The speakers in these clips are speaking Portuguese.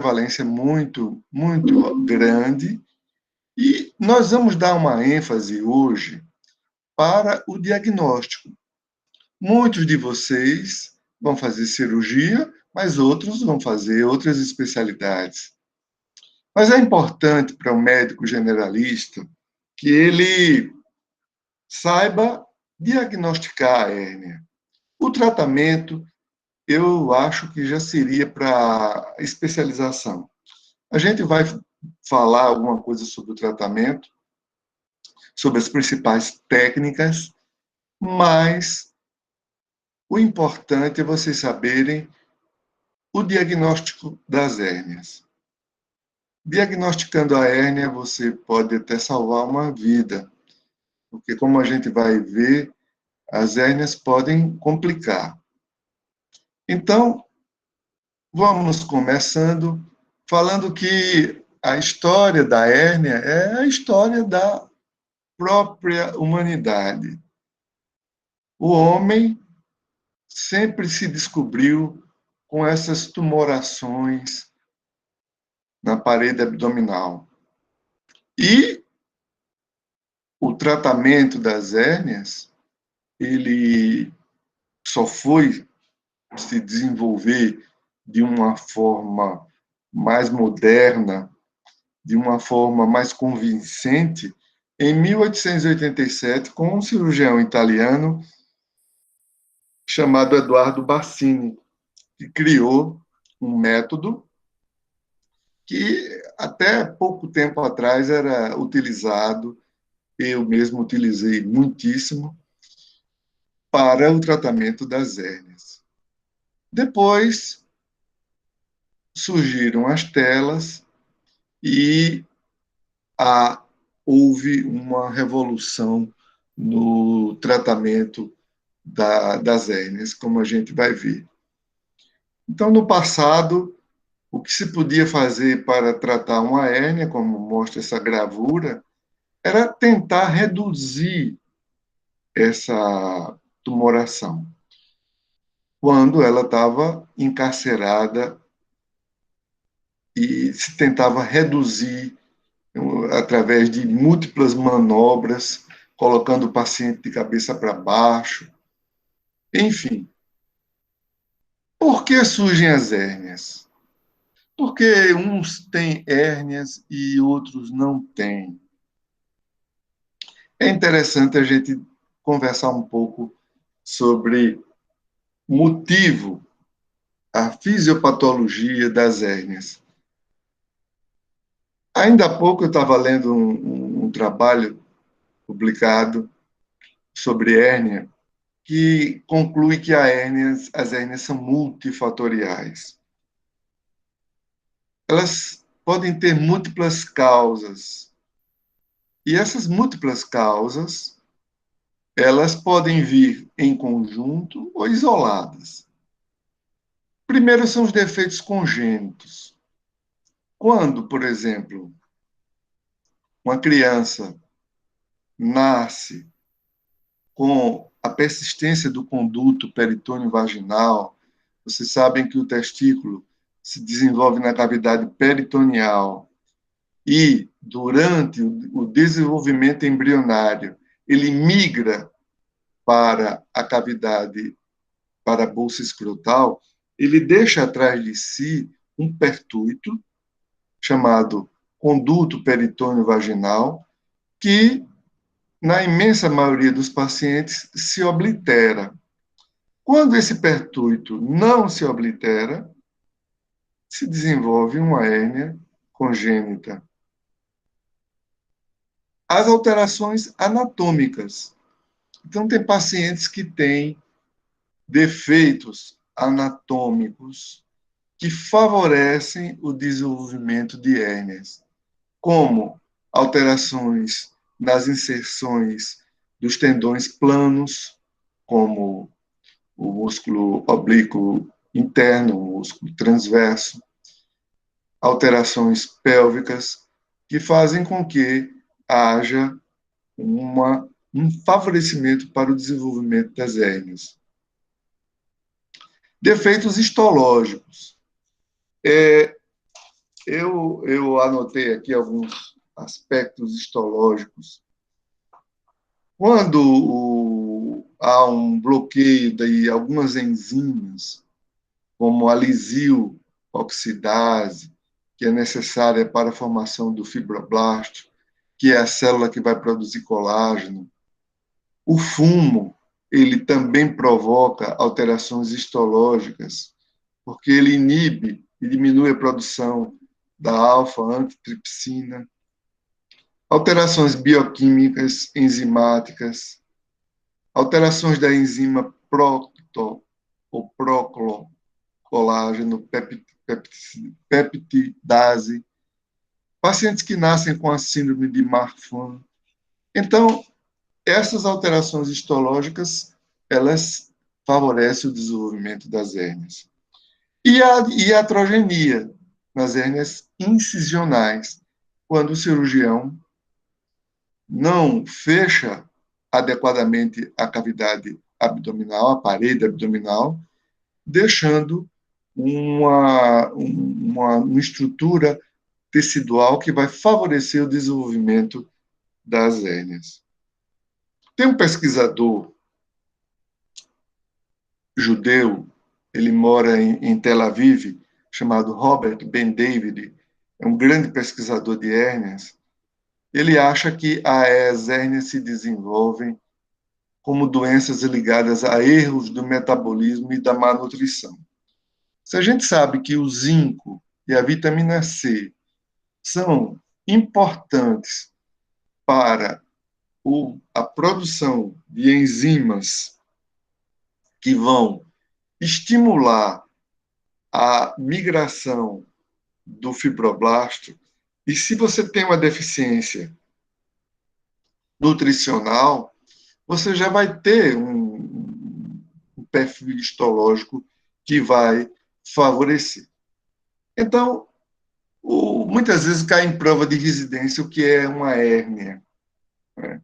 prevalência muito grande, e nós vamos dar uma ênfase hoje para o diagnóstico. Muitos de vocês vão fazer cirurgia, mas outros vão fazer outras especialidades. Mas é importante para o médico generalista que ele saiba diagnosticar a hérnia. O tratamento, eu acho que já seria para especialização. A gente vai falar alguma coisa sobre o tratamento, sobre as principais técnicas, mas o importante é vocês saberem o diagnóstico das hérnias. Diagnosticando a hérnia, você pode até salvar uma vida, porque, como a gente vai ver, as hérnias podem complicar. Então, vamos começando falando que a história da hérnia é a história da própria humanidade. O homem sempre se descobriu com essas tumorações na parede abdominal. E o tratamento das hérnias, ele só foi se desenvolver de uma forma mais moderna, de uma forma mais convincente, em 1887, com um cirurgião italiano chamado Eduardo Bassini, que criou um método que até pouco tempo atrás era utilizado, eu mesmo utilizei muitíssimo, para o tratamento das hérnias. Depois surgiram as telas e houve uma revolução no tratamento das hérnias, como a gente vai ver. Então, no passado, o que se podia fazer para tratar uma hérnia, como mostra essa gravura, era tentar reduzir essa tumoração, quando ela estava encarcerada, e se tentava reduzir através de múltiplas manobras, colocando o paciente de cabeça para baixo. Enfim, por que surgem as hérnias? Porque uns têm hérnias e outros não têm. É interessante a gente conversar um pouco sobre o motivo, a fisiopatologia das hérnias. Ainda há pouco eu estava lendo um trabalho publicado sobre hérnia, que conclui que as hérnias são multifatoriais. Elas podem ter múltiplas causas. E essas múltiplas causas, elas podem vir em conjunto ou isoladas. Primeiro são os defeitos congênitos. Quando, por exemplo, uma criança nasce com a persistência do conduto peritônio vaginal, vocês sabem que o testículo se desenvolve na cavidade peritoneal e, durante o desenvolvimento embrionário, ele migra para a cavidade, para a bolsa escrotal, ele deixa atrás de si um pertúito, chamado conduto peritônio vaginal, que, na imensa maioria dos pacientes, se oblitera. Quando esse pertúito não se oblitera, se desenvolve uma hérnia congênita. As alterações anatômicas. Então, tem pacientes que têm defeitos anatômicos que favorecem o desenvolvimento de hérnias, como alterações nas inserções dos tendões planos, como o músculo oblíquo interno, o músculo transverso, alterações pélvicas, que fazem com que haja um favorecimento para o desenvolvimento das hérnias. Defeitos histológicos. eu anotei aqui alguns aspectos histológicos. Quando há um bloqueio de algumas enzimas, como a lisil-oxidase, que é necessária para a formação do fibroblasto, que é a célula que vai produzir colágeno. O fumo, ele também provoca alterações histológicas, porque ele inibe e diminui a produção da alfa-antitripsina, alterações bioquímicas, enzimáticas, alterações da enzima procto ou proclocolágeno peptidase, pacientes que nascem com a síndrome de Marfan. Então, essas alterações histológicas, elas favorecem o desenvolvimento das hérnias. E a iatrogenia nas hérnias incisionais, quando o cirurgião não fecha adequadamente a cavidade abdominal, a parede abdominal, deixando uma estrutura tecidual que vai favorecer o desenvolvimento das hérnias. Tem um pesquisador judeu, ele mora em Tel Aviv, chamado Robert Ben David, é um grande pesquisador de hérnias. Ele acha que as hérnias se desenvolvem como doenças ligadas a erros do metabolismo e da má nutrição. Se a gente sabe que o zinco e a vitamina C são importantes para a produção de enzimas que vão estimular a migração do fibroblasto, e se você tem uma deficiência nutricional, você já vai ter um perfil histológico que vai favorecer. Então, muitas vezes cai em prova de residência o que é uma hérnia. Né?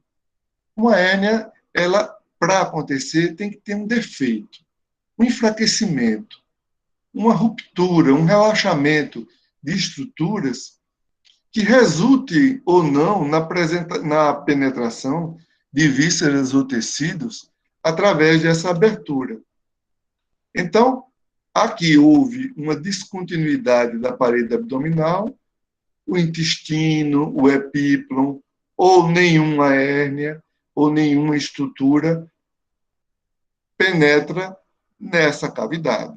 Uma hérnia, ela, para acontecer, tem que ter um defeito, um enfraquecimento, uma ruptura, um relaxamento de estruturas que resulte ou não na penetração de vísceras ou tecidos através dessa abertura. Então, aqui houve uma descontinuidade da parede abdominal, o intestino, o epíplon, ou nenhuma hérnia, ou nenhuma estrutura penetra nessa cavidade.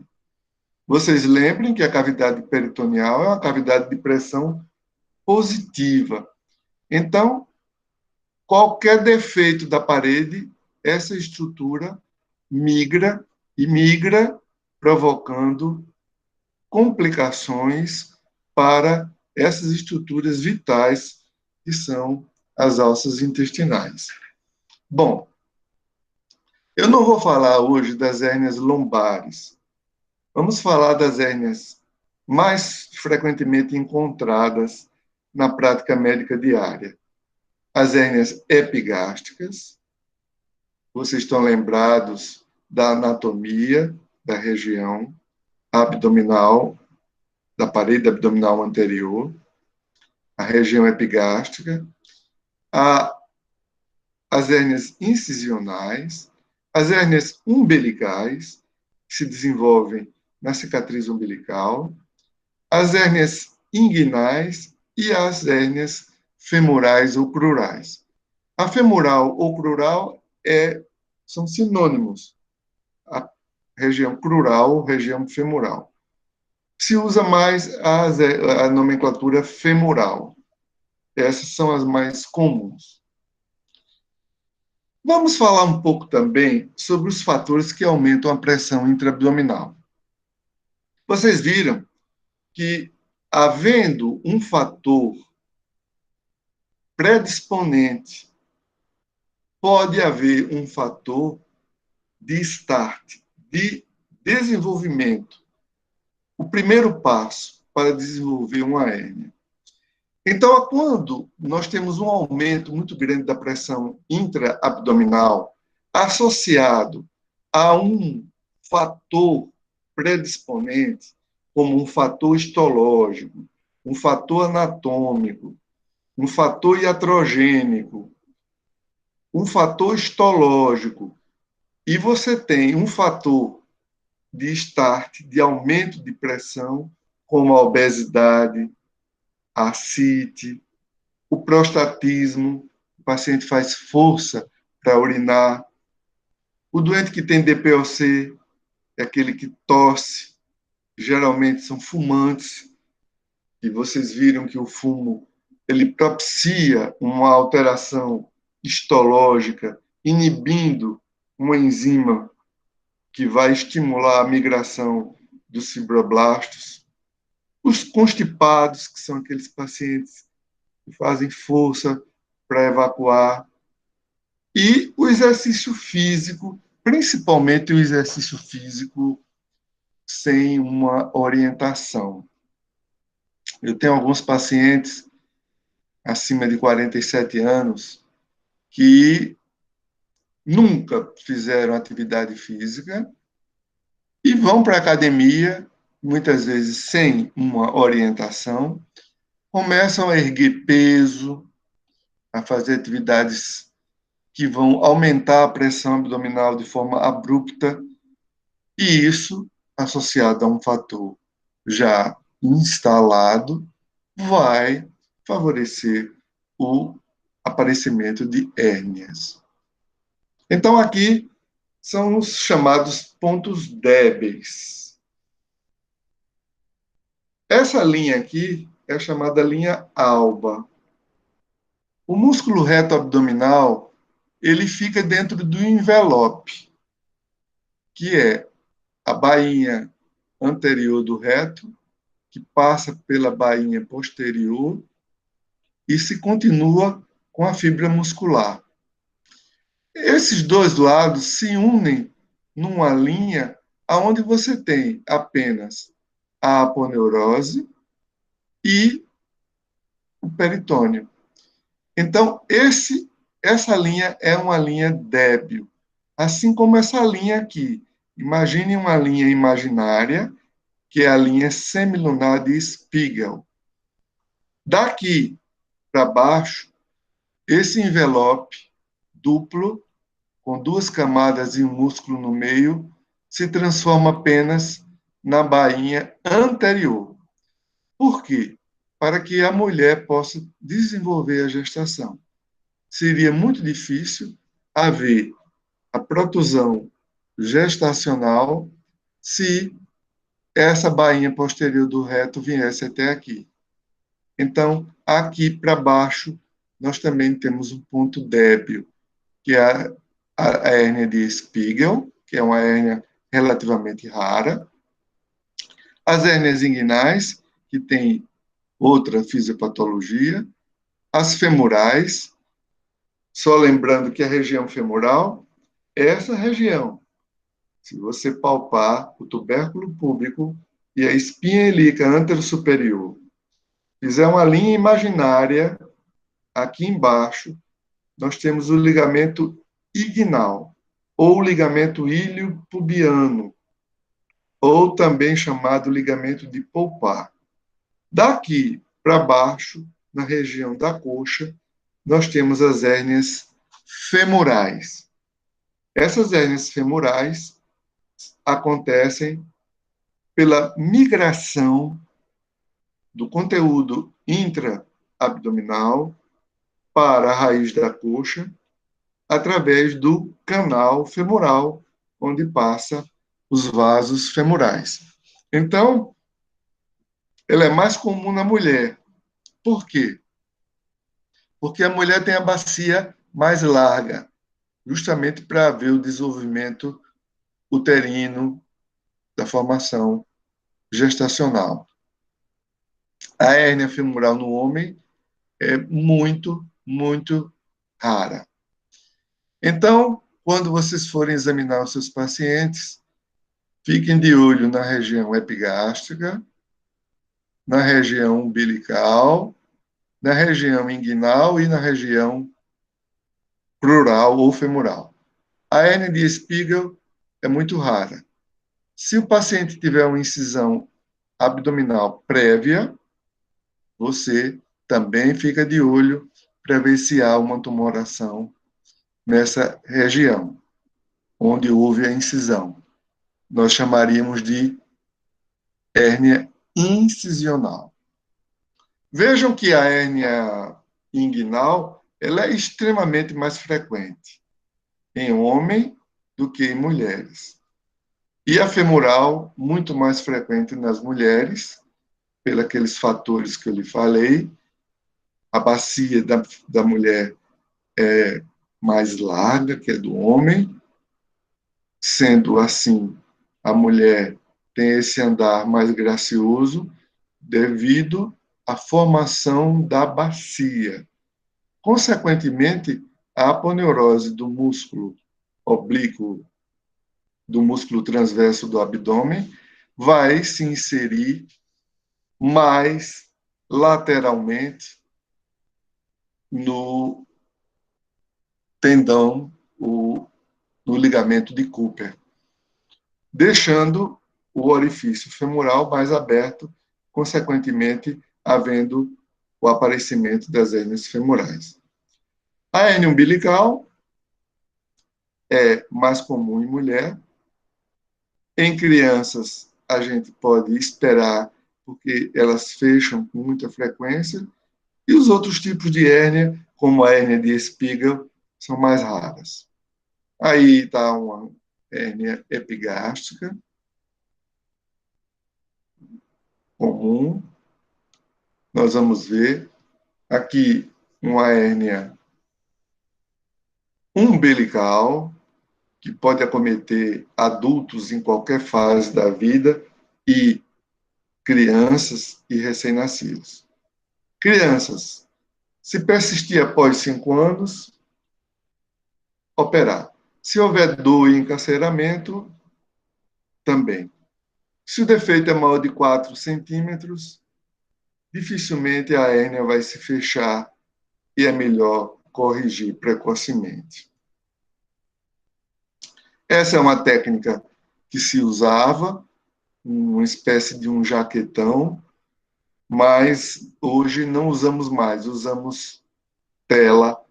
Vocês lembrem que a cavidade peritoneal é uma cavidade de pressão positiva. Então, qualquer defeito da parede, essa estrutura migra e migra, provocando complicações para essas estruturas vitais que são as alças intestinais. Bom, eu não vou falar hoje das hérnias lombares. Vamos falar das hérnias mais frequentemente encontradas na prática médica diária. As hérnias epigástricas. Vocês estão lembrados da anatomia da região abdominal, da parede abdominal anterior, a região epigástrica, as hérnias incisionais, as hérnias umbilicais, que se desenvolvem na cicatriz umbilical, as hérnias inguinais e as hérnias femorais ou crurais. A femoral ou crural são sinônimos. A região crural, região femoral. Se usa mais a nomenclatura femoral. Essas são as mais comuns. Vamos falar um pouco também sobre os fatores que aumentam a pressão intraabdominal. Vocês viram que, havendo um fator predisponente, pode haver um fator de start, de desenvolvimento. O primeiro passo para desenvolver uma hérnia. Então, quando nós temos um aumento muito grande da pressão intraabdominal associado a um fator predisponente, como um fator histológico, um fator anatômico, um fator iatrogênico, um fator histológico, e você tem um fator de start, de aumento de pressão, como a obesidade, a ascite, o prostatismo, o paciente faz força para urinar, o doente que tem DPOC é aquele que tosse, geralmente são fumantes, e vocês viram que o fumo ele propicia uma alteração histológica, inibindo uma enzima que vai estimular a migração dos fibroblastos. Os constipados, que são aqueles pacientes que fazem força para evacuar. E o exercício físico, principalmente o exercício físico sem uma orientação. Eu tenho alguns pacientes acima de 47 anos que nunca fizeram atividade física e vão para a academia, muitas vezes sem uma orientação, começam a erguer peso, a fazer atividades que vão aumentar a pressão abdominal de forma abrupta, e isso, associado a um fator já instalado, vai favorecer o aparecimento de hérnias. Então, aqui são os chamados pontos débeis. Essa linha aqui é a chamada linha alba. O músculo reto abdominal, ele fica dentro do envelope, que é a bainha anterior do reto, que passa pela bainha posterior e se continua com a fibra muscular. Esses dois lados se unem numa linha aonde você tem apenas a aponeurose e o peritônio. Então, essa linha é uma linha débil, assim como essa linha aqui. Imagine uma linha imaginária, que é a linha semilunar de Spiegel. Daqui para baixo, esse envelope duplo, com duas camadas e um músculo no meio, se transforma apenas na bainha anterior. Por quê? Para que a mulher possa desenvolver a gestação. Seria muito difícil haver a protusão gestacional se essa bainha posterior do reto viesse até aqui. Então, aqui para baixo, nós também temos um ponto débil, que é a hérnia de Spiegel, que é uma hérnia relativamente rara. As hérnias inguinais, que tem outra fisiopatologia. As femorais, só lembrando que a região femoral é essa região. Se você palpar o tubérculo púbico e a espinha ilíaca anterosuperior, fizer uma linha imaginária, aqui embaixo, nós temos o ligamento inguinal, ou ligamento ilio-pubiano, ou também chamado ligamento de Poupart. Daqui para baixo, na região da coxa, nós temos as hérnias femorais. Essas hérnias femorais acontecem pela migração do conteúdo intraabdominal para a raiz da coxa, através do canal femoral, onde passa os vasos femorais. Então, ela é mais comum na mulher. Por quê? Porque a mulher tem a bacia mais larga, justamente para ver o desenvolvimento uterino da formação gestacional. A hérnia femoral no homem é muito, muito rara. Então, quando vocês forem examinar os seus pacientes, fiquem de olho na região epigástrica, na região umbilical, na região inguinal e na região crural ou femoral. A hérnia de Spiegel é muito rara. Se o paciente tiver uma incisão abdominal prévia, você também fica de olho para ver se há uma tumoração nessa região, onde houve a incisão. Nós chamaríamos de hérnia incisional. Vejam que a hérnia inguinal ela é extremamente mais frequente em homem do que em mulheres. E a femoral, muito mais frequente nas mulheres, pelos aqueles fatores que eu lhe falei. A bacia da mulher é mais larga que a do homem, sendo assim, a mulher tem esse andar mais gracioso devido à formação da bacia. Consequentemente, a aponeurose do músculo oblíquo, do músculo transverso do abdômen, vai se inserir mais lateralmente no tendão, no ligamento de Cooper, deixando o orifício femoral mais aberto, consequentemente, havendo o aparecimento das hérnias femorais. A hérnia umbilical é mais comum em mulher. Em crianças, a gente pode esperar, porque elas fecham com muita frequência, e os outros tipos de hérnia, como a hérnia de Spiegel, são mais raras. Aí está uma hérnia epigástrica, comum. Nós vamos ver aqui uma hérnia umbilical, que pode acometer adultos em qualquer fase da vida e crianças e recém-nascidos. Crianças, se persistir após 5 anos, operar. Se houver dor e encarceramento, também. Se o defeito é maior de 4 centímetros, dificilmente a hérnia vai se fechar e é melhor corrigir precocemente. Essa é uma técnica que se usava, uma espécie de um jaquetão, mas hoje não usamos mais, usamos tela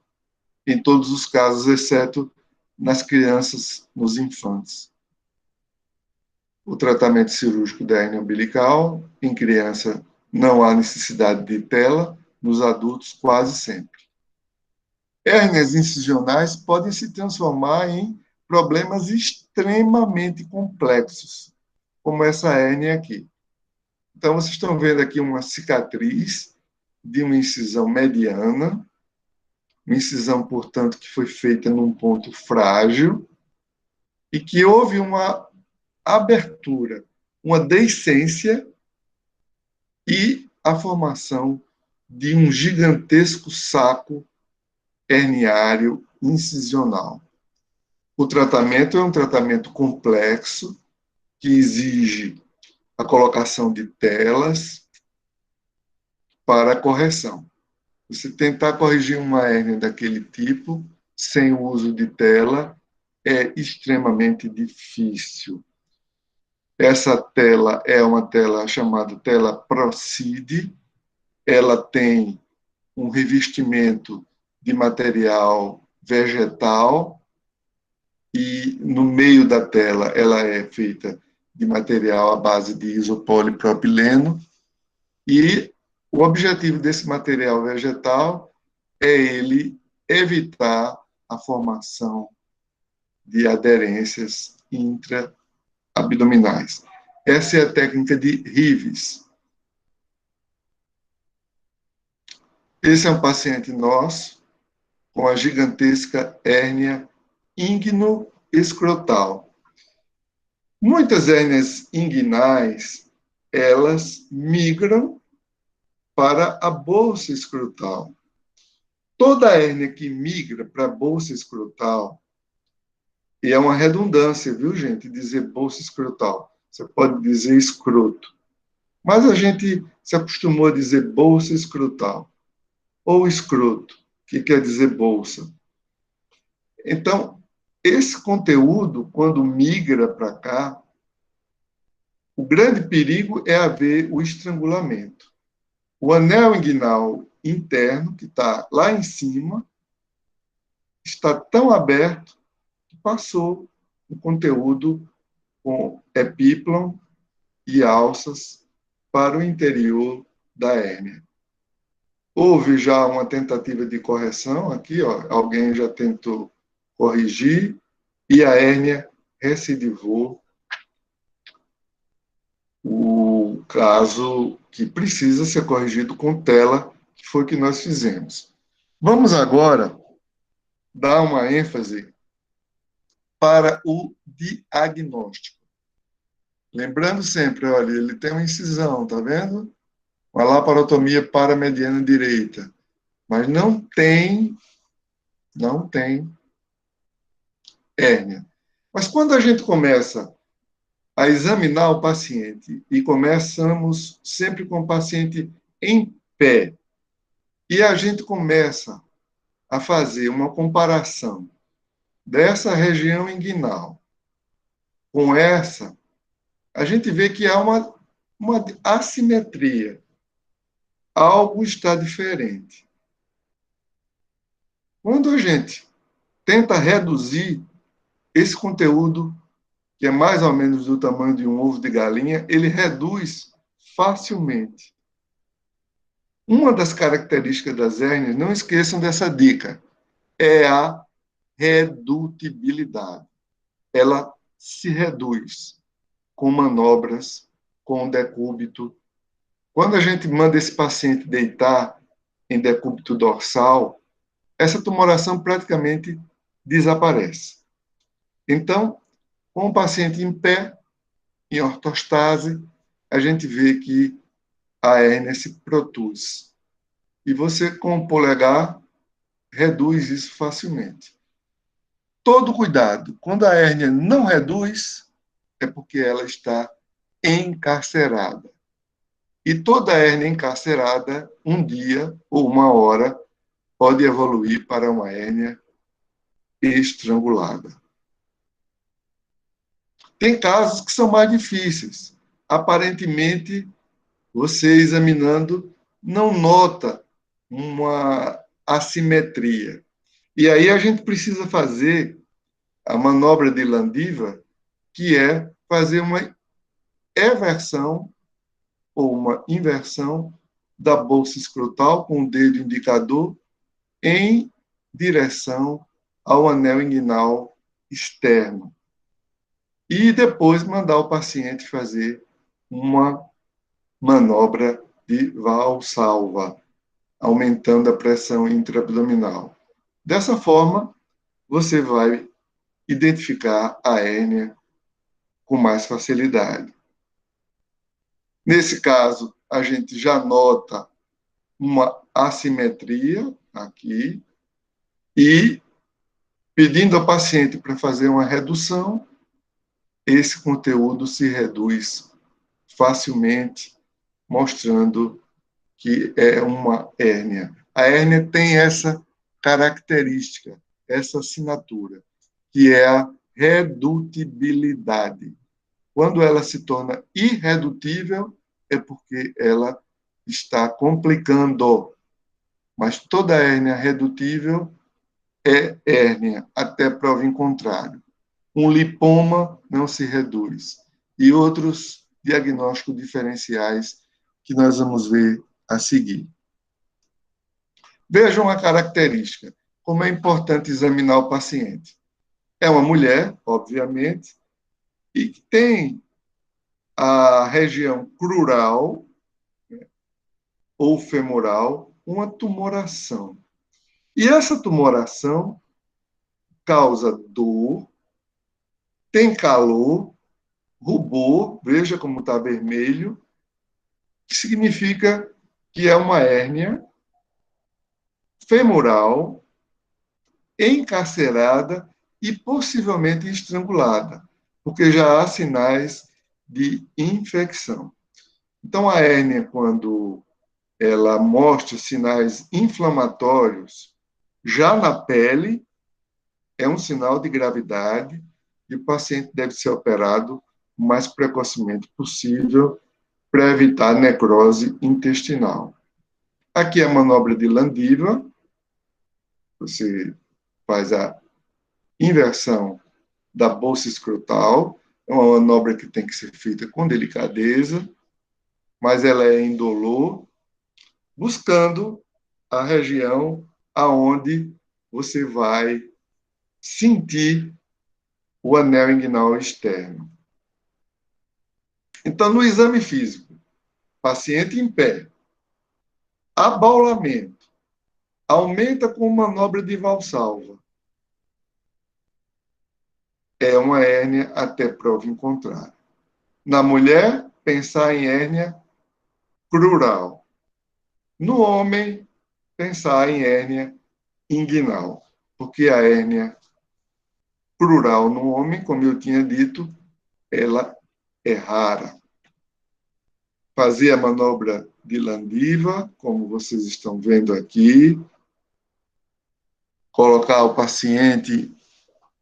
em todos os casos, exceto nas crianças, nos infantes. O tratamento cirúrgico da hérnia umbilical, em criança, não há necessidade de tela, nos adultos, quase sempre. Hérnias incisionais podem se transformar em problemas extremamente complexos, como essa hérnia aqui. Então, vocês estão vendo aqui uma cicatriz de uma incisão mediana, uma incisão, portanto, que foi feita num ponto frágil e que houve uma abertura, uma deiscência e a formação de um gigantesco saco herniário incisional. O tratamento é um tratamento complexo que exige a colocação de telas para a correção. Você tentar corrigir uma hérnia daquele tipo sem o uso de tela é extremamente difícil. Essa tela é uma tela chamada tela Procide. Ela tem um revestimento de material vegetal e no meio da tela ela é feita de material à base de isopolipropileno e o objetivo desse material vegetal é ele evitar a formação de aderências intraabdominais. Essa é a técnica de Rives. Esse é um paciente nosso com a gigantesca hérnia ingno-escrotal. Muitas hérnias inguinais, elas migram para a bolsa escrotal. Toda hérnia que migra para a bolsa escrotal, e é uma redundância, viu, gente, dizer bolsa escrotal. Você pode dizer escroto. Mas a gente se acostumou a dizer bolsa escrotal. Ou escroto, que quer dizer bolsa. Então, esse conteúdo, quando migra para cá, o grande perigo é haver o estrangulamento. O anel inguinal interno, que está lá em cima, está tão aberto que passou o conteúdo com epíplon e alças para o interior da hérnia. Houve já uma tentativa de correção aqui, ó, alguém já tentou corrigir e a hérnia recidivou, o caso que precisa ser corrigido com tela, que foi o que nós fizemos. Vamos agora dar uma ênfase para o diagnóstico. Lembrando sempre, olha, ele tem uma incisão, tá vendo? Uma laparotomia paramediana direita, mas não tem hérnia. Mas quando a gente começa a examinar o paciente e começamos sempre com o paciente em pé e a gente começa a fazer uma comparação dessa região inguinal com essa, a gente vê que há uma assimetria. Algo está diferente. Quando a gente tenta reduzir esse conteúdo, que é mais ou menos do tamanho de um ovo de galinha, ele reduz facilmente. Uma das características das hérnias, não esqueçam dessa dica, é a redutibilidade. Ela se reduz com manobras, com decúbito. Quando a gente manda esse paciente deitar em decúbito dorsal, essa tumoração praticamente desaparece. Então, com o paciente em pé, em ortostase, a gente vê que a hérnia se protuz. E você, com o polegar, reduz isso facilmente. Todo cuidado. Quando a hérnia não reduz, é porque ela está encarcerada. E toda hérnia encarcerada, um dia ou uma hora, pode evoluir para uma hérnia estrangulada. Tem casos que são mais difíceis. Aparentemente, você examinando não nota uma assimetria. E aí a gente precisa fazer a manobra de Landiva, que é fazer uma eversão ou uma inversão da bolsa escrotal com o dedo indicador em direção ao anel inguinal externo. E depois mandar o paciente fazer uma manobra de Valsalva, aumentando a pressão intraabdominal. Dessa forma, você vai identificar a hérnia com mais facilidade. Nesse caso, a gente já nota uma assimetria aqui e pedindo ao paciente para fazer uma redução, esse conteúdo se reduz facilmente, mostrando que é uma hérnia. A hérnia tem essa característica, essa assinatura, que é a redutibilidade. Quando ela se torna irredutível, é porque ela está complicando. Mas toda hérnia redutível é hérnia, até prova em contrário. Um lipoma não se reduz. E outros diagnósticos diferenciais que nós vamos ver a seguir. Vejam a característica, como é importante examinar o paciente. É uma mulher, obviamente, e que tem a região crural, né, ou femoral, uma tumoração. E essa tumoração causa dor, tem calor, rubor, veja como está vermelho, que significa que é uma hérnia femoral, encarcerada e possivelmente estrangulada, porque já há sinais de infecção. Então, a hérnia, quando ela mostra sinais inflamatórios já na pele, é um sinal de gravidade e o paciente deve ser operado o mais precocemente possível para evitar necrose intestinal. Aqui é a manobra de Landiva. Você faz a inversão da bolsa escrotal. É uma manobra que tem que ser feita com delicadeza, mas ela é indolor, buscando a região aonde você vai sentir o anel inguinal externo. Então, no exame físico, paciente em pé, abaulamento, aumenta com manobra de Valsalva. É uma hérnia até prova em contrário. Na mulher, pensar em hérnia crural. No homem, pensar em hérnia inguinal, porque a hérnia crural no homem, como eu tinha dito, ela é rara. Fazer a manobra de Landiva, como vocês estão vendo aqui, colocar o paciente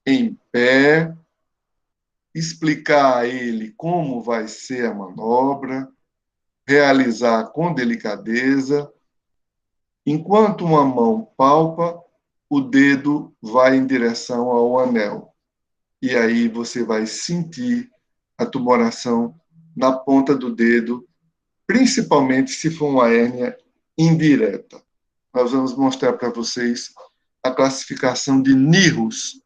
em pé, explicar a ele como vai ser a manobra, realizar com delicadeza. Enquanto uma mão palpa, o dedo vai em direção ao anel. E aí você vai sentir a tumoração na ponta do dedo, principalmente se for uma hérnia indireta. Nós vamos mostrar para vocês a classificação de Nihus,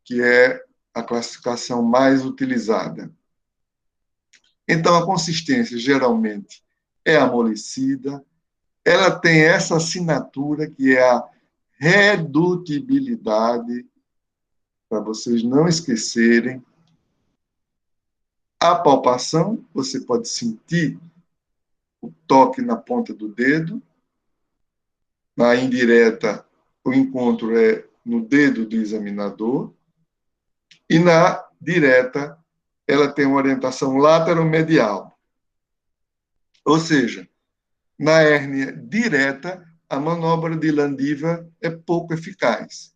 que é a classificação mais utilizada. Então, a consistência geralmente é amolecida, ela tem essa assinatura que é a redutibilidade, para vocês não esquecerem. A palpação, você pode sentir o toque na ponta do dedo. Na indireta, o encontro é no dedo do examinador. E na direta, ela tem uma orientação lateromedial. Ou seja, na hérnia direta, a manobra de Landiva é pouco eficaz.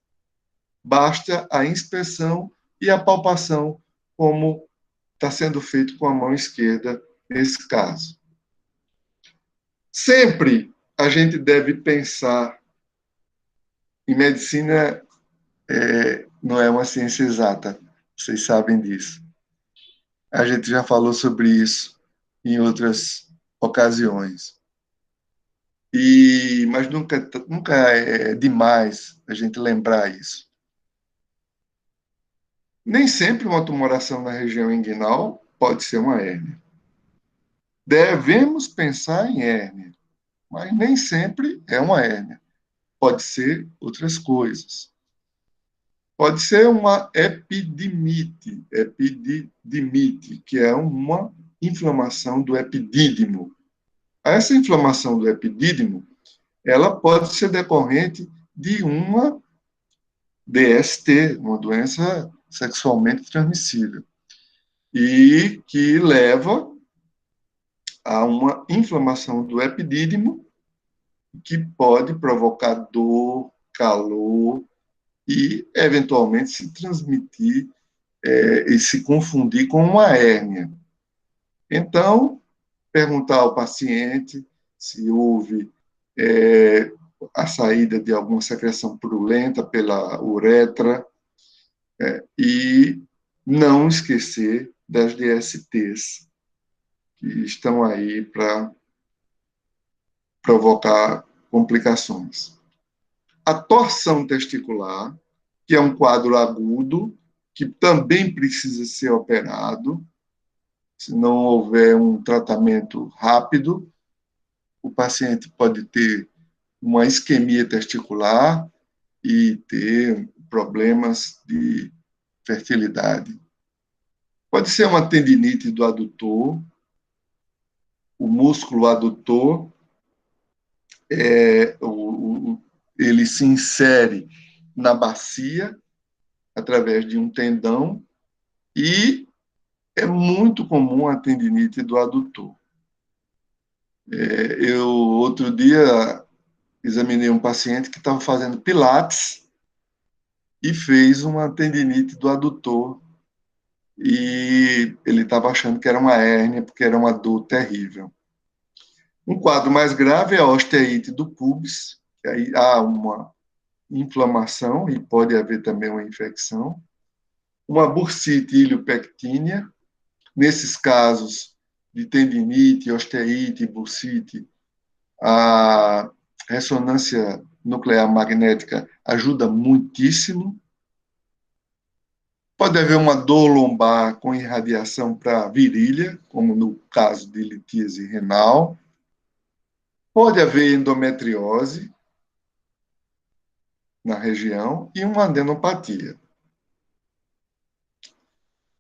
Basta a inspeção e a palpação, como está sendo feito com a mão esquerda nesse caso. Sempre a gente deve pensar em medicina, não é uma ciência exata, vocês sabem disso. A gente já falou sobre isso em outras ocasiões. Mas nunca é demais a gente lembrar isso. Nem sempre uma tumoração na região inguinal pode ser uma hérnia. Devemos pensar em hérnia, mas nem sempre é uma hérnia. Pode ser outras coisas. Pode ser uma epididimite, que é uma inflamação do epidídimo. Essa inflamação do epidídimo, ela pode ser decorrente de uma DST, uma doença sexualmente transmissível, e que leva a uma inflamação do epidídimo que pode provocar dor, calor e, eventualmente, se transmitir e se confundir com uma hérnia. Então, perguntar ao paciente se houve a saída de alguma secreção purulenta pela uretra e não esquecer das DSTs, que estão aí para provocar complicações. A torção testicular, que é um quadro agudo, que também precisa ser operado. Se não houver um tratamento rápido, o paciente pode ter uma isquemia testicular e ter problemas de fertilidade. Pode ser uma tendinite do adutor, o músculo adutor, ele se insere na bacia através de um tendão e é muito comum a tendinite do adutor. Eu, outro dia, examinei um paciente que estava fazendo pilates e fez uma tendinite do adutor e ele estava achando que era uma hérnia porque era uma dor terrível. Um quadro mais grave é a osteite do pubis, que aí há uma inflamação e pode haver também uma infecção. Uma bursite iliopectínea, nesses casos de tendinite, osteite e bursite, a ressonância nuclear magnética ajuda muitíssimo. Pode haver uma dor lombar com irradiação para a virilha, como no caso de litíase renal. Pode haver endometriose na região e uma adenopatia.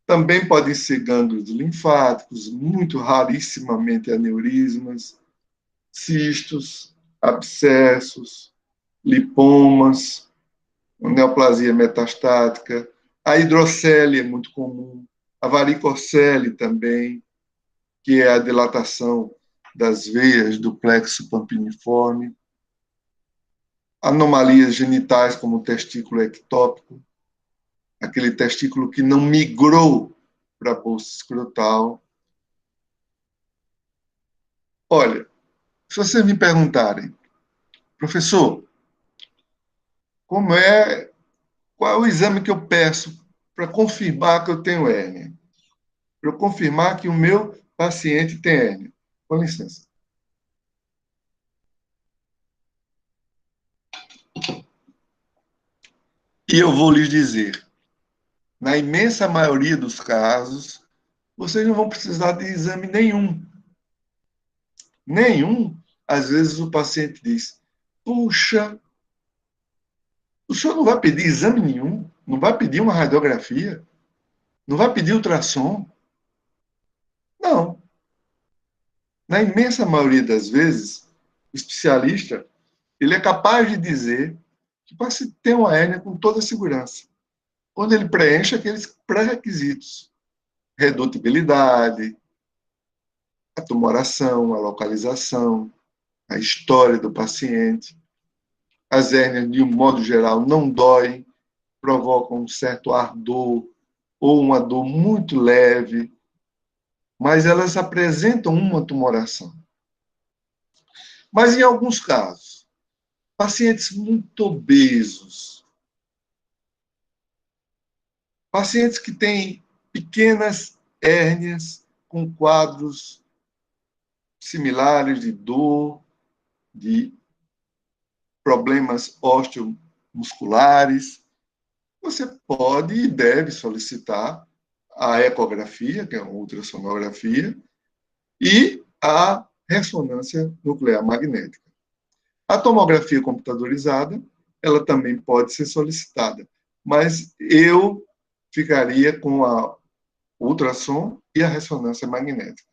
Também podem ser gânglios linfáticos, muito rarissimamente aneurismas, cistos, abscessos, lipomas, neoplasia metastática. A hidrocele é muito comum, a varicocele também, que é a dilatação das veias do plexo pampiniforme. Anomalias genitais, como o testículo ectópico, aquele testículo que não migrou para a bolsa escrotal. Olha, se vocês me perguntarem, professor, qual é o exame que eu peço para confirmar que eu tenho hérnia? Para eu confirmar que o meu paciente tem hérnia. Com licença. E eu vou lhes dizer, na imensa maioria dos casos, vocês não vão precisar de exame nenhum. Nenhum. Às vezes o paciente diz, puxa, o senhor não vai pedir exame nenhum, não vai pedir uma radiografia, não vai pedir ultrassom. Não. Na imensa maioria das vezes, o especialista ele é capaz de dizer que o paciente tem uma hérnia com toda segurança, quando ele preenche aqueles pré-requisitos, redutibilidade, a tumoração, a localização, a história do paciente. As hérnias, de um modo geral, não doem, provocam um certo ardor ou uma dor muito leve, mas elas apresentam uma tumoração. Mas em alguns casos, pacientes muito obesos, pacientes que têm pequenas hérnias com quadros similares de dor, de problemas osteomusculares, você pode e deve solicitar a ecografia, que é uma ultrassonografia, e a ressonância nuclear magnética. A tomografia computadorizada, ela também pode ser solicitada, mas eu ficaria com a ultrassom e a ressonância magnética.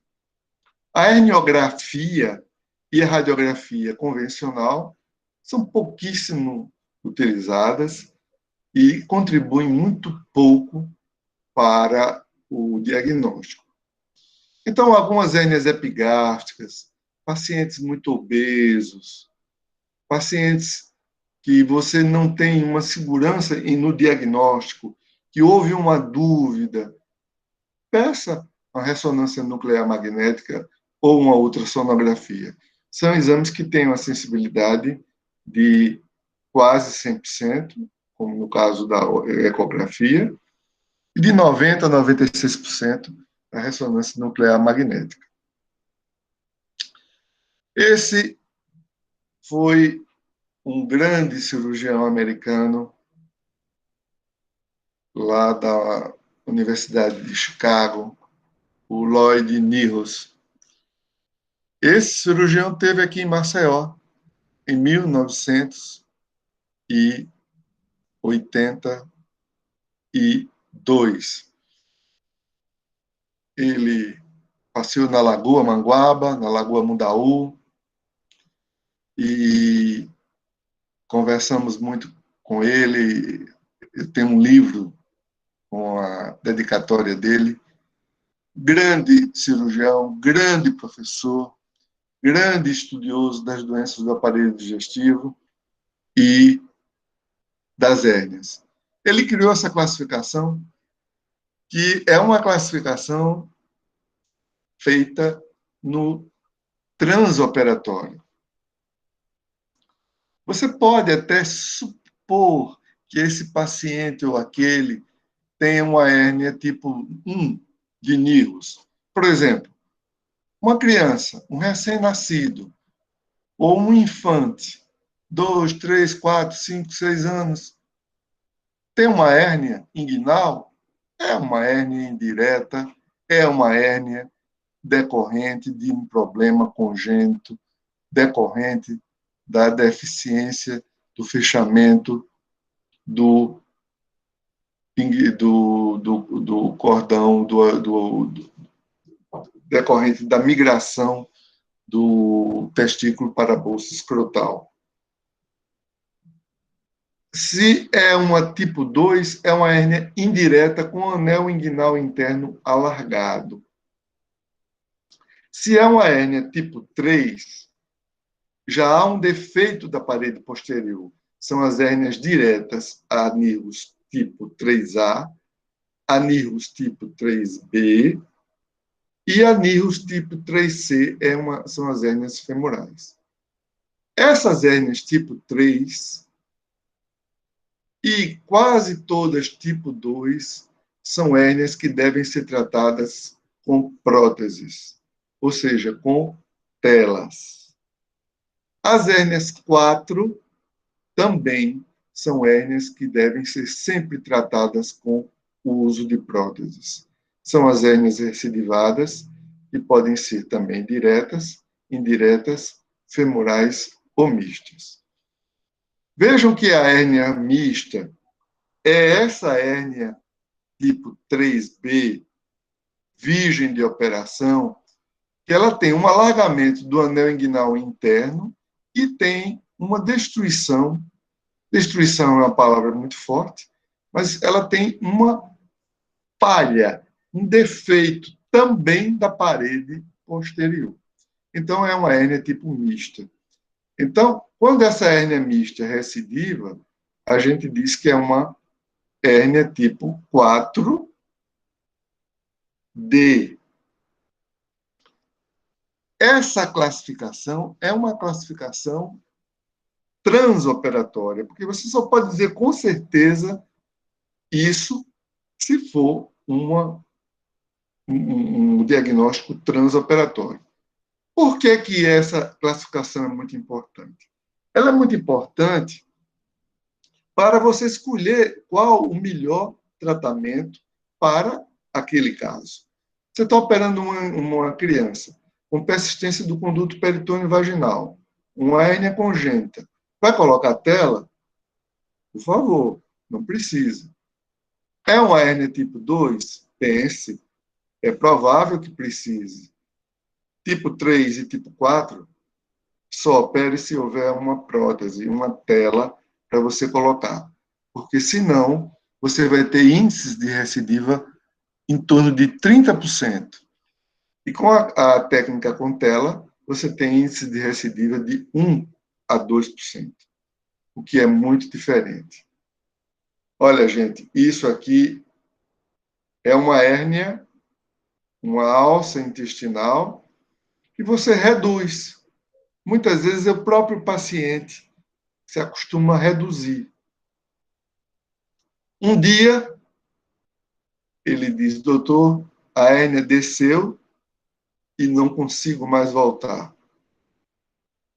A herniografia e a radiografia convencional são pouquíssimo utilizadas e contribuem muito pouco para o diagnóstico. Então, algumas hérnias epigástricas, pacientes muito obesos, pacientes que você não tem uma segurança no diagnóstico, que houve uma dúvida, peça uma ressonância nuclear magnética ou uma ultrassonografia. São exames que têm uma sensibilidade de quase 100%, como no caso da ecografia, e de 90% a 96% da ressonância nuclear magnética. Esse foi um grande cirurgião americano lá da Universidade de Chicago, o Lloyd Niros. Esse cirurgião teve aqui em Maceió em 1982. Ele passeou na Lagoa Manguaba, na Lagoa Mundaú, e conversamos muito com ele. Eu tenho um livro com a dedicatória dele. Grande cirurgião, grande professor, grande estudioso das doenças do aparelho digestivo e das hérnias. Ele criou essa classificação, que é uma classificação feita no transoperatório. Você pode até supor que esse paciente ou aquele tenha uma hérnia tipo 1 de Nihus. Por exemplo, uma criança, um recém-nascido, ou um infante, 2, 3, 4, 5, 6 anos, tem uma hérnia inguinal, é uma hérnia indireta, é uma hérnia decorrente de um problema congênito, decorrente da deficiência do fechamento do, do cordão, decorrente da migração do testículo para a bolsa escrotal. Se é uma tipo 2, é uma hérnia indireta com anel inguinal interno alargado. Se é uma hérnia tipo 3, já há um defeito da parede posterior. São as hérnias diretas a nervos tipo 3A, a nervos tipo 3B e a nervos tipo 3C são as hérnias femorais. Essas hérnias tipo 3 e quase todas tipo 2 são hérnias que devem ser tratadas com próteses, ou seja, com telas. As hérnias 4 também são hérnias que devem ser sempre tratadas com o uso de próteses. São as hérnias recidivadas, que podem ser também diretas, indiretas, femorais ou mistas. Vejam que a hérnia mista é essa hérnia tipo 3B, virgem de operação, que ela tem um alargamento do anel inguinal interno e tem uma destruição. Destruição é uma palavra muito forte, mas ela tem uma falha, um defeito também da parede posterior. Então, é uma hérnia tipo mista. Então, quando essa hérnia mista é recidiva, a gente diz que é uma hérnia tipo 4D. Essa classificação é uma classificação transoperatória, porque você só pode dizer com certeza isso se for um diagnóstico transoperatório. Por que essa classificação é muito importante? Ela é muito importante para você escolher qual o melhor tratamento para aquele caso. Você está operando uma criança com persistência do conduto peritônio vaginal, uma hérnia congênita. Vai colocar tela? Por favor, não precisa. É uma hérnia tipo 2? Pense. É provável que precise. Tipo 3 e tipo 4, só opere se houver uma prótese, uma tela para você colocar. Porque, senão, você vai ter índices de recidiva em torno de 30%. E com a técnica com tela, você tem índice de recidiva de 1 a 2%, o que é muito diferente. Olha, gente, isso aqui é uma hérnia, uma alça intestinal, que você reduz. Muitas vezes é o próprio paciente que se acostuma a reduzir. Um dia, ele diz, doutor, a hérnia desceu e não consigo mais voltar.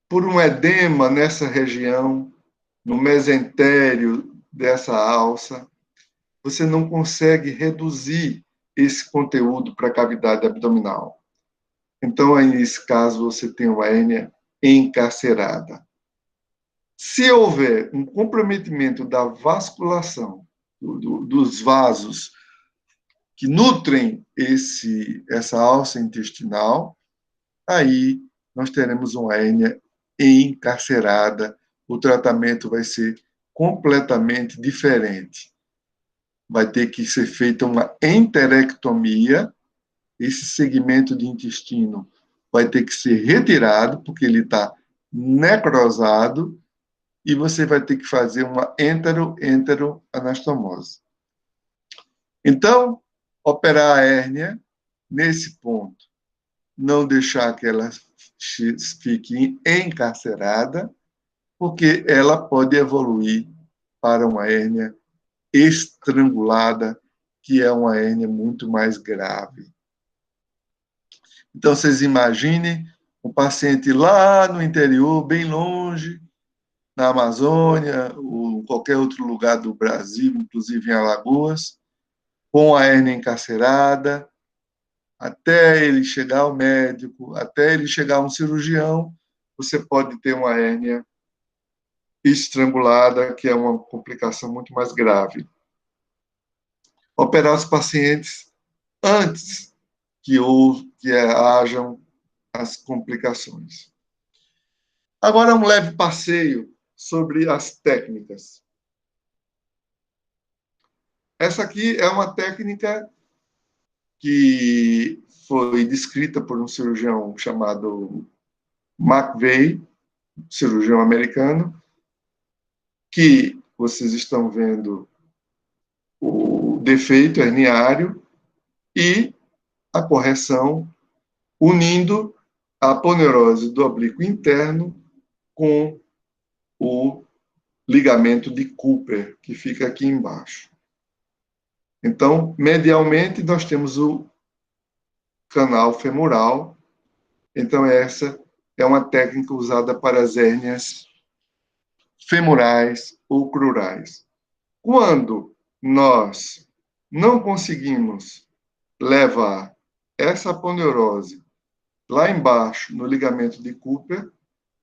Por um edema nessa região, no mesentério dessa alça, você não consegue reduzir esse conteúdo para a cavidade abdominal. Então, aí, nesse caso, você tem uma hérnia encarcerada. Se houver um comprometimento da vasculação, dos vasos que nutrem essa alça intestinal, aí nós teremos uma hérnia encarcerada. O tratamento vai ser completamente diferente. Vai ter que ser feita uma enterectomia, esse segmento de intestino vai ter que ser retirado, porque ele está necrosado, e você vai ter que fazer uma enteroanastomose. Então, operar a hérnia nesse ponto, não deixar que ela fique encarcerada, porque ela pode evoluir para uma hérnia estrangulada, que é uma hérnia muito mais grave. Então, vocês imaginem um paciente lá no interior, bem longe, na Amazônia, ou em qualquer outro lugar do Brasil, inclusive em Alagoas, com a hérnia encarcerada, até ele chegar ao médico, até ele chegar a um cirurgião, você pode ter uma hérnia estrangulada, que é uma complicação muito mais grave. Operar os pacientes antes que hajam as complicações. Agora, um leve passeio sobre as técnicas. Essa aqui é uma técnica que foi descrita por um cirurgião chamado McVeigh, cirurgião americano, que vocês estão vendo o defeito herniário e a correção, unindo a aponeurose do oblíquo interno com o ligamento de Cooper, que fica aqui embaixo. Então, medialmente, nós temos o canal femoral. Então, essa é uma técnica usada para as hérnias femorais ou crurais. Quando nós não conseguimos levar essa aponeurose lá embaixo, no ligamento de Cooper,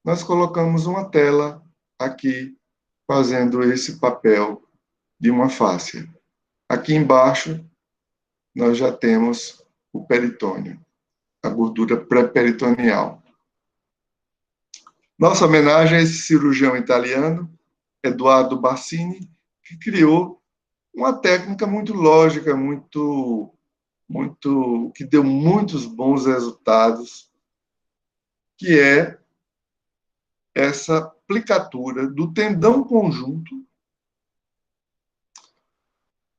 nós colocamos uma tela aqui, fazendo esse papel de uma fáscia. Aqui embaixo, nós já temos o peritônio, a gordura pré-peritoneal. Nossa homenagem a esse cirurgião italiano, Eduardo Bassini, que criou uma técnica muito lógica, que deu muitos bons resultados, que é essa aplicatura do tendão conjunto.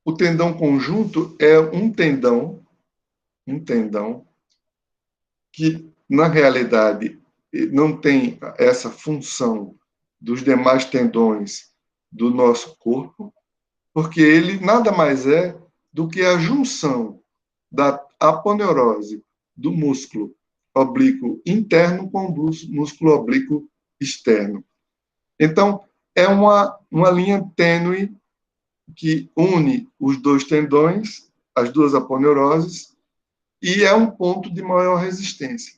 O tendão conjunto é um tendão que, na realidade, não tem essa função dos demais tendões do nosso corpo, porque ele nada mais é do que a junção da aponeurose do músculo oblíquo interno com o músculo oblíquo externo. Então, é uma linha tênue que une os dois tendões, as duas aponeuroses, e é um ponto de maior resistência.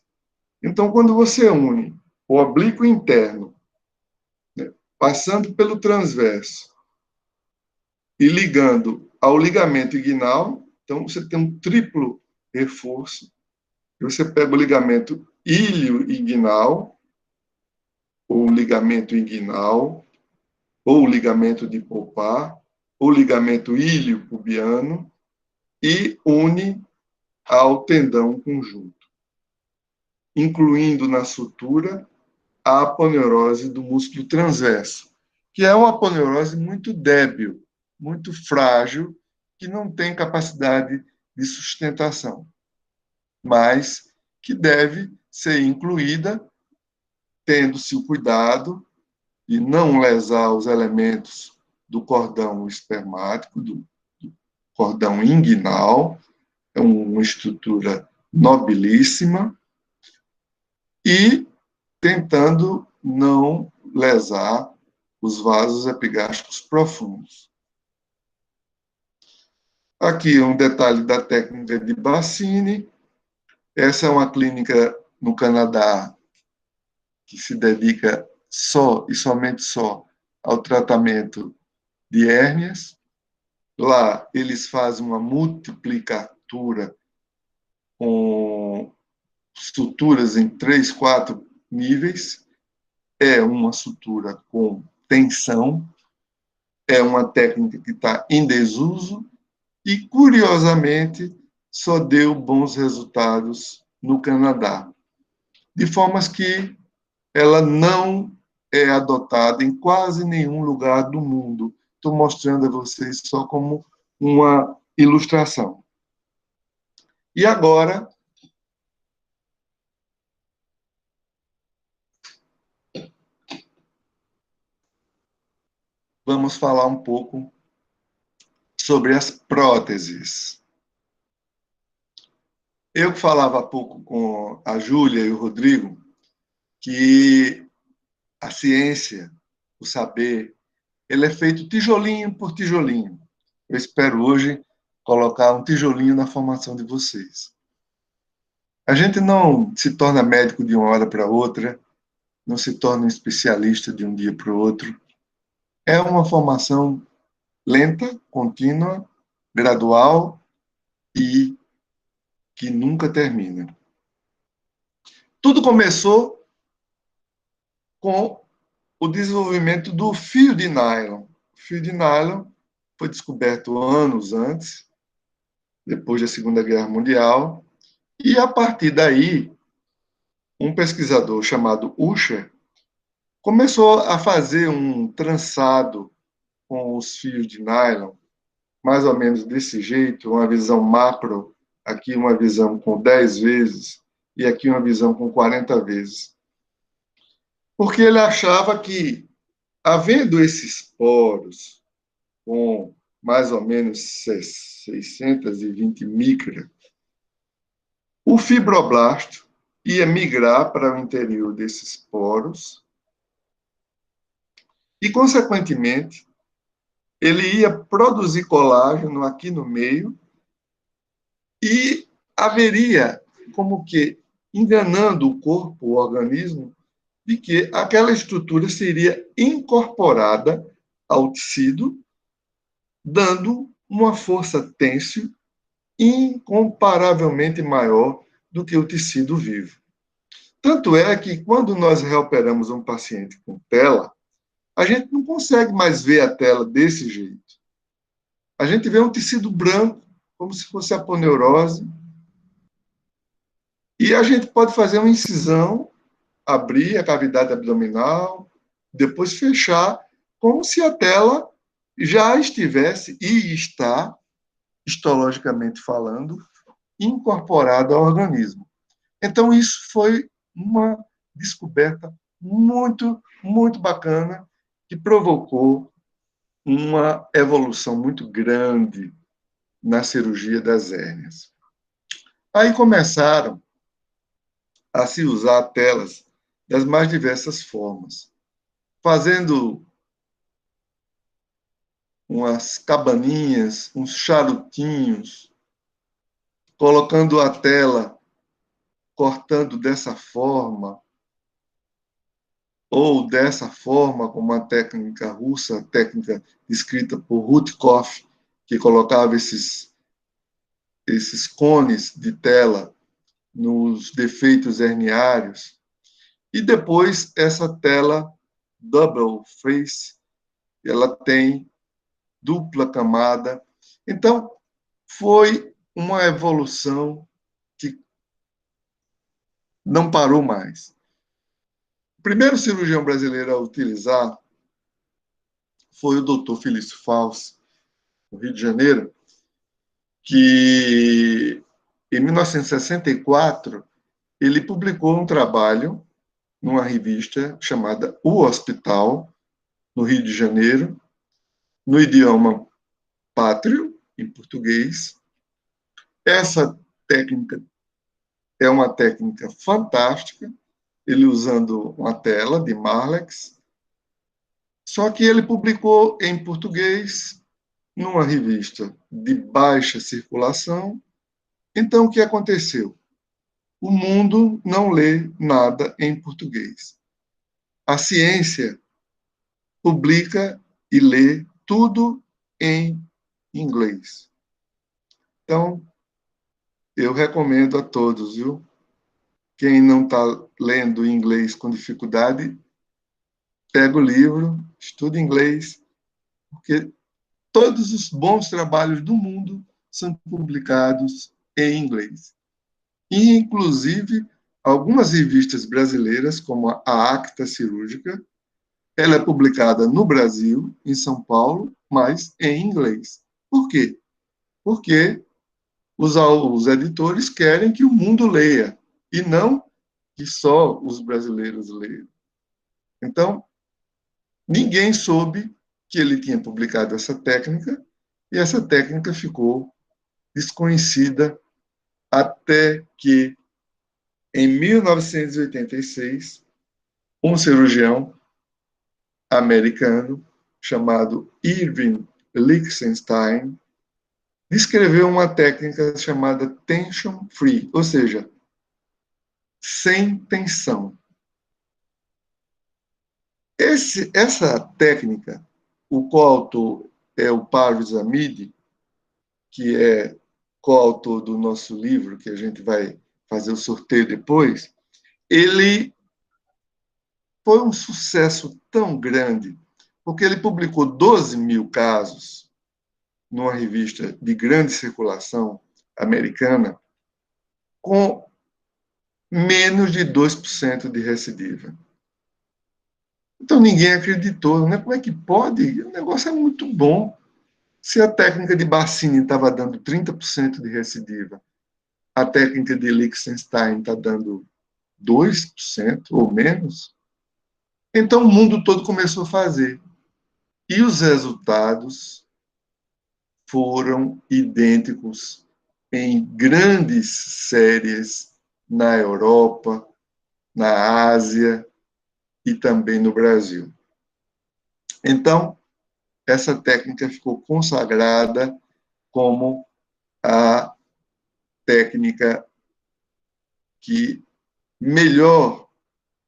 Então, quando você une o oblíquo interno, né, passando pelo transverso e ligando ao ligamento inguinal, então você tem um triplo reforço. Você pega o ligamento ilio-inguinal, ou ligamento inguinal, ou ligamento de Poupart, ou ligamento ilio-pubiano, e une ao tendão conjunto, incluindo na sutura a aponeurose do músculo transverso, que é uma aponeurose muito débil, muito frágil, que não tem capacidade de sustentação, mas que deve ser incluída, tendo-se o cuidado de não lesar os elementos do cordão espermático, do cordão inguinal, é uma estrutura nobilíssima, e tentando não lesar os vasos epigástricos profundos. Aqui um detalhe da técnica de Bassini. Essa é uma clínica no Canadá que se dedica só e somente só ao tratamento de hérnias. Lá eles fazem uma multiplicatura com suturas em 3, 4 níveis. É uma sutura com tensão, é uma técnica que está em desuso e, curiosamente, só deu bons resultados no Canadá, de formas que ela não é adotada em quase nenhum lugar do mundo. Estou mostrando a vocês só como uma ilustração. E agora, vamos falar um pouco sobre as próteses. Eu falava há pouco com a Júlia e o Rodrigo que a ciência, o saber, ele é feito tijolinho por tijolinho. Eu espero hoje colocar um tijolinho na formação de vocês. A gente não se torna médico de uma hora para outra, não se torna um especialista de um dia para o outro. É uma formação lenta, contínua, gradual e que nunca termina. Tudo começou com o desenvolvimento do fio de nylon. O fio de nylon foi descoberto anos antes, depois da Segunda Guerra Mundial, e a partir daí, um pesquisador chamado Usher começou a fazer um trançado com os fios de nylon, mais ou menos desse jeito, uma visão macro, aqui uma visão com 10 vezes e aqui uma visão com 40 vezes. Porque ele achava que, havendo esses poros com mais ou menos 620 micras, o fibroblasto ia migrar para o interior desses poros e, consequentemente, ele ia produzir colágeno aqui no meio e haveria como que enganando o corpo, o organismo, de que aquela estrutura seria incorporada ao tecido, dando uma força têncil incomparavelmente maior do que o tecido vivo. Tanto é que, quando nós reoperamos um paciente com tela, a gente não consegue mais ver a tela desse jeito. A gente vê um tecido branco, como se fosse aponeurose, e a gente pode fazer uma incisão, abrir a cavidade abdominal, depois fechar, como se a tela já estivesse, e está, histologicamente falando, incorporada ao organismo. Então, isso foi uma descoberta muito, muito bacana, que provocou uma evolução muito grande na cirurgia das hérnias. Aí começaram a se usar telas das mais diversas formas, fazendo umas cabaninhas, uns charutinhos, colocando a tela, cortando dessa forma, ou dessa forma, com uma técnica russa, técnica escrita por Rutkov, que colocava esses cones de tela nos defeitos herniários, e depois essa tela double face, ela tem dupla camada. Então, foi uma evolução que não parou mais. O primeiro cirurgião brasileiro a utilizar foi o Dr. Felício Fauci, no Rio de Janeiro, que em 1964 ele publicou um trabalho numa revista chamada O Hospital, no Rio de Janeiro, no idioma pátrio, em português. Essa técnica é uma técnica fantástica, ele usando uma tela de Marlex, só que ele publicou em português numa revista de baixa circulação. Então, o que aconteceu? O mundo não lê nada em português. A ciência publica e lê tudo em inglês. Então, eu recomendo a todos, viu? Quem não está lendo inglês com dificuldade, pega o livro, estuda inglês, porque todos os bons trabalhos do mundo são publicados em inglês. E, inclusive, algumas revistas brasileiras, como a Acta Cirúrgica, ela é publicada no Brasil, em São Paulo, mas em inglês. Por quê? Porque os editores querem que o mundo leia, e não que só os brasileiros leiam. Então, ninguém soube que ele tinha publicado essa técnica, e essa técnica ficou desconhecida até que, em 1986, um cirurgião americano chamado Irving Lichtenstein descreveu uma técnica chamada tension free, ou seja, sem tensão. Essa técnica, o coautor é o Parviz Hamid, que é coautor do nosso livro, que a gente vai fazer o sorteio depois, ele foi um sucesso tão grande, porque ele publicou 12 mil casos numa revista de grande circulação americana, com menos de 2% de recidiva. Então ninguém acreditou, né? Como é que pode? O negócio é muito bom. Se a técnica de Bassini estava dando 30% de recidiva, a técnica de Lichtenstein está dando 2% ou menos, então o mundo todo começou a fazer. E os resultados foram idênticos em grandes séries na Europa, na Ásia e também no Brasil. Então, essa técnica ficou consagrada como a técnica que melhor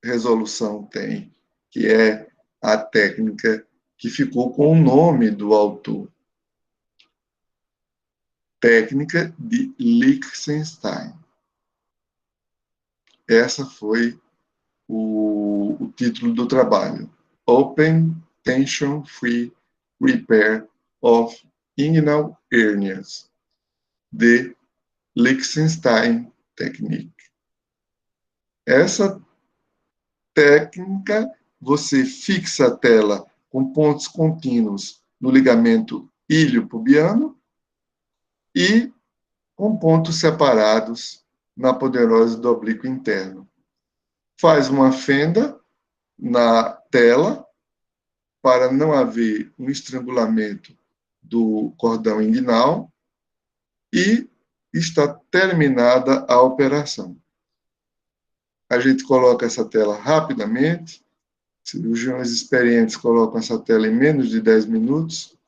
resolução tem, que é a técnica que ficou com o nome do autor, técnica de Lichtenstein. Essa foi o título do trabalho, Open Tension Free Repair of Inguinal Hernias, de Lichtenstein Technique. Essa técnica, você fixa a tela com pontos contínuos no ligamento iliopubiano e com pontos separados na aponeurose do oblíquo interno. Faz uma fenda na tela para não haver um estrangulamento do cordão inguinal e está terminada a operação. A gente coloca essa tela rapidamente, cirurgiões experientes colocam essa tela em menos de 10 minutos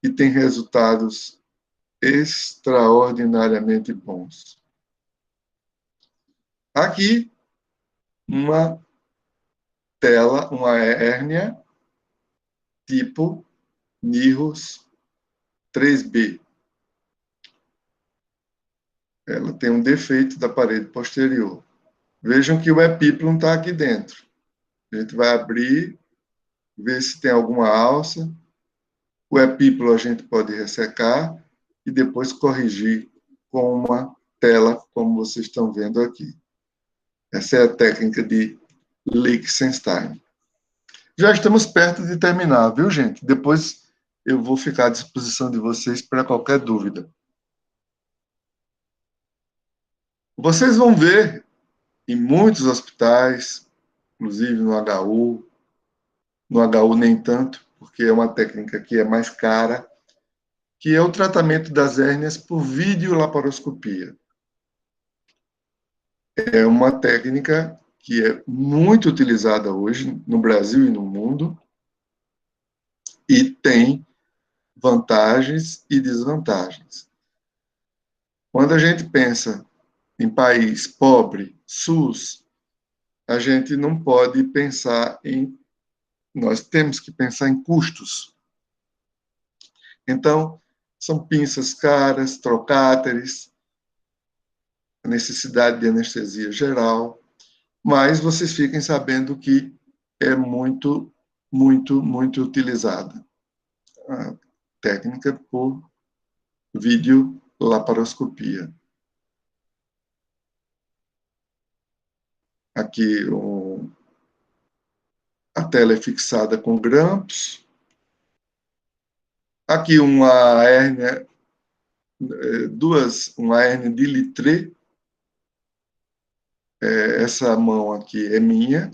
e tem resultados extraordinariamente bons. Aqui, uma tela, uma hérnia tipo Nihus 3B. Ela tem um defeito da parede posterior. Vejam que o epíplon está aqui dentro. A gente vai abrir, ver se tem alguma alça. O epíplon a gente pode ressecar e depois corrigir com uma tela, como vocês estão vendo aqui. Essa é a técnica de Lichtenstein. Já estamos perto de terminar, viu, gente? Depois eu vou ficar à disposição de vocês para qualquer dúvida. Vocês vão ver em muitos hospitais, inclusive no HU nem tanto, porque é uma técnica que é mais cara, que é o tratamento das hérnias por videolaparoscopia. É uma técnica que é muito utilizada hoje no Brasil e no mundo e tem vantagens e desvantagens. Quando a gente pensa em país pobre, SUS, a gente não pode pensar em... Nós temos que pensar em custos. Então, são pinças caras, trocáteres, a necessidade de anestesia geral, mas vocês fiquem sabendo que é muito, muito, muito utilizada a técnica por videolaparoscopia. Aqui a tela é fixada com grampos. Aqui uma hérnia, uma hérnia de Littré. Essa mão aqui é minha.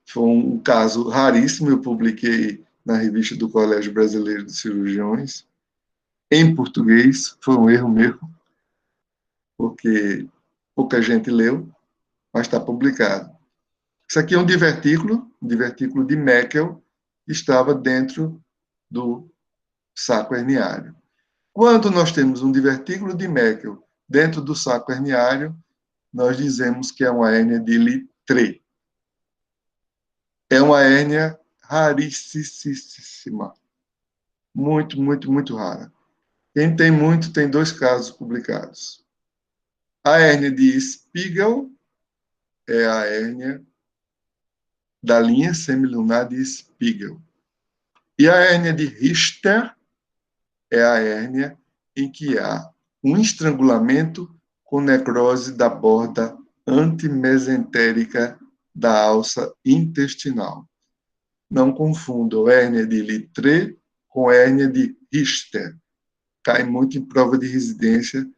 Foi um caso raríssimo, eu publiquei na revista do Colégio Brasileiro de Cirurgiões, em português, foi um erro meu, porque pouca gente leu, mas está publicado. Isso aqui é um divertículo de Meckel, que estava dentro do saco herniário. Quando nós temos um divertículo de Meckel dentro do saco herniário, nós dizemos que é uma hérnia de Littré. É uma hérnia raríssima. Muito, muito, muito rara. Quem tem muito tem 2 casos publicados. A hérnia de Spiegel é a hérnia da linha semilunar de Spiegel. E a hérnia de Richter é a hérnia em que há um estrangulamento com necrose da borda antimesentérica da alça intestinal. Não confundam hérnia de Littré com hérnia de Richter. Cai muito em prova de residência.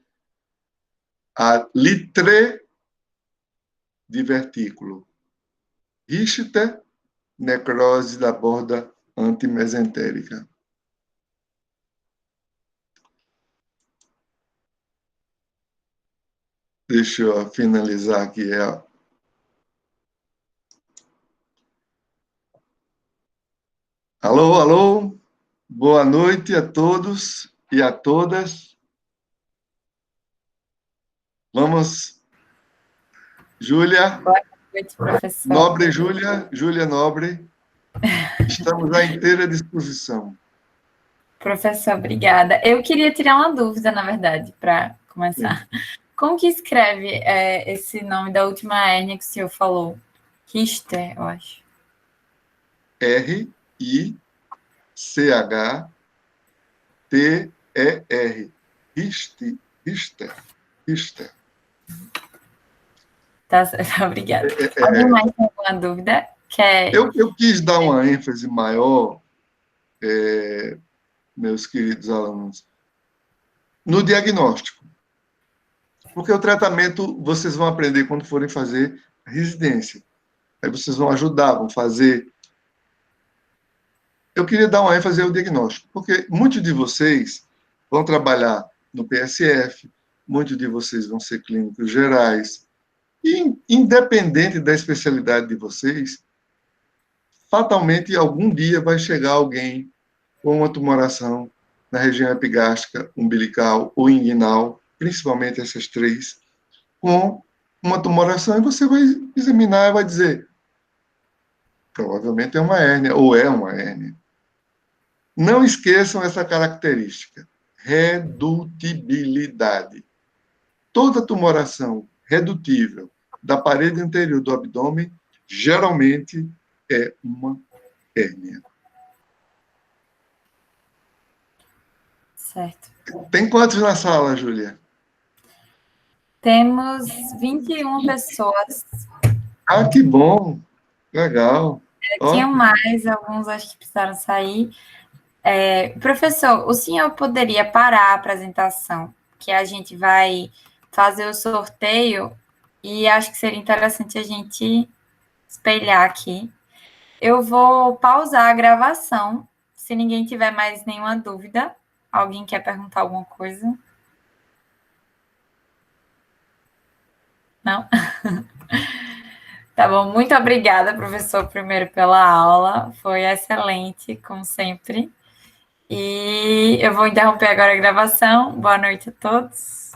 A Littré, divertículo. Richter, necrose da borda antimesentérica. Deixa eu finalizar aqui. Alô, alô. Boa noite a todos e a todas. Vamos, Júlia. Boa noite, professor. Nobre Júlia Nobre. Estamos à inteira disposição. Professor, obrigada. Eu queria tirar uma dúvida, na verdade, para começar. Sim. Como que escreve esse nome da última hérnia que o senhor falou? Richter, eu acho. R-I-C-H-T-E-R. Richter. Tá certo, obrigada. Alguém mais tem alguma dúvida? Eu quis dar uma ênfase maior, meus queridos alunos, no diagnóstico. Porque o tratamento vocês vão aprender quando forem fazer residência. Aí vocês vão ajudar, vão fazer. Eu queria dar uma ênfase ao diagnóstico, porque muitos de vocês vão trabalhar no PSF, muitos de vocês vão ser clínicos gerais, e independente da especialidade de vocês, fatalmente algum dia vai chegar alguém com uma tumoração na região epigástrica, umbilical ou inguinal, principalmente essas 3, com uma tumoração, e você vai examinar e vai dizer, provavelmente é uma hérnia, ou é uma hérnia. Não esqueçam essa característica, redutibilidade. Toda tumoração redutível da parede anterior do abdômen, geralmente é uma hérnia. Certo. Tem quantos na sala, Júlia? Temos 21 pessoas. Ah, que bom! Legal. Tinham mais, alguns acho que precisaram sair. Professor, o senhor poderia parar a apresentação, que a gente vai fazer o sorteio e acho que seria interessante a gente espelhar aqui. Eu vou pausar a gravação, se ninguém tiver mais nenhuma dúvida. Alguém quer perguntar alguma coisa? Não? Tá bom, muito obrigada, professor, primeiro pela aula, foi excelente, como sempre. E eu vou interromper agora a gravação. Boa noite a todos.